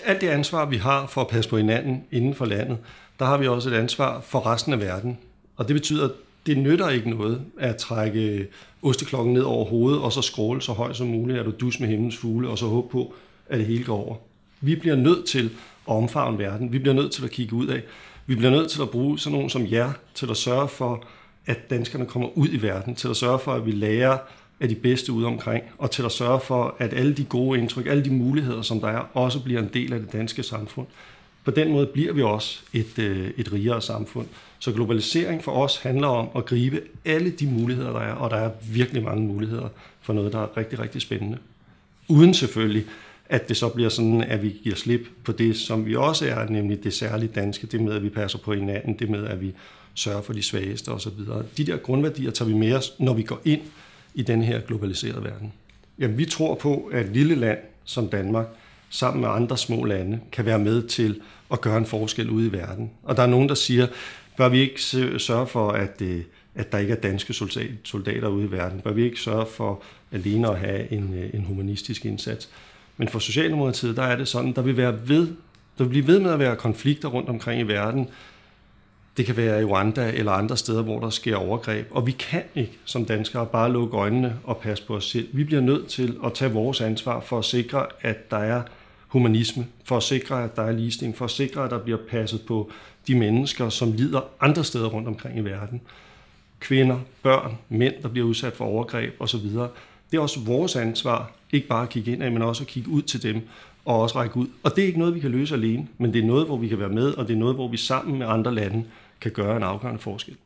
alt det ansvar, vi har for at passe på hinanden inden for landet, der har vi også et ansvar for resten af verden. Og det betyder, at det nytter ikke noget at trække osteklokken ned over hovedet, og så scrolle så højt som muligt, at du dus med himlens fugle, og så håbe på, at det hele går over. Vi bliver nødt til at omfavne verden. Vi bliver nødt til at kigge ud af. Vi bliver nødt til at bruge sådan nogen som jer, til at sørge for, at danskerne kommer ud i verden, til at sørge for, at vi lærer af de bedste ude omkring, og til at sørge for, at alle de gode indtryk, alle de muligheder, som der er, også bliver en del af det danske samfund. På den måde bliver vi også et rigere samfund. Så globalisering for os handler om at gribe alle de muligheder, der er, og der er virkelig mange muligheder for noget, der er rigtig, rigtig spændende. Uden selvfølgelig, at det så bliver sådan, at vi giver slip på det, som vi også er, nemlig det særligt danske, det med, at vi passer på hinanden, det med, at vi sørger for de svageste osv. De der grundværdier tager vi med os, når vi går ind i den her globaliserede verden. Jamen, vi tror på, at et lille land som Danmark, sammen med andre små lande, kan være med til at gøre en forskel ude i verden. Og der er nogen, der siger, bør vi ikke sørge for, at der ikke er danske soldater ude i verden? Bør vi ikke sørge for alene at have en humanistisk indsats? Men for Socialdemokratiet, der er det sådan, der vil blive ved med at være konflikter rundt omkring i verden. Det kan være i Rwanda eller andre steder, hvor der sker overgreb. Og vi kan ikke som danskere bare lukke øjnene og passe på os selv. Vi bliver nødt til at tage vores ansvar for at sikre, at der er humanisme, for at sikre, at der er ligestilling, for at sikre, at der bliver passet på de mennesker, som lider andre steder rundt omkring i verden. Kvinder, børn, mænd, der bliver udsat for overgreb osv. Det er også vores ansvar, ikke bare at kigge ind af, men også at kigge ud til dem og også række ud. Og det er ikke noget, vi kan løse alene, men det er noget, hvor vi kan være med, og det er noget, hvor vi sammen med andre lande kan gøre en afgørende forskel.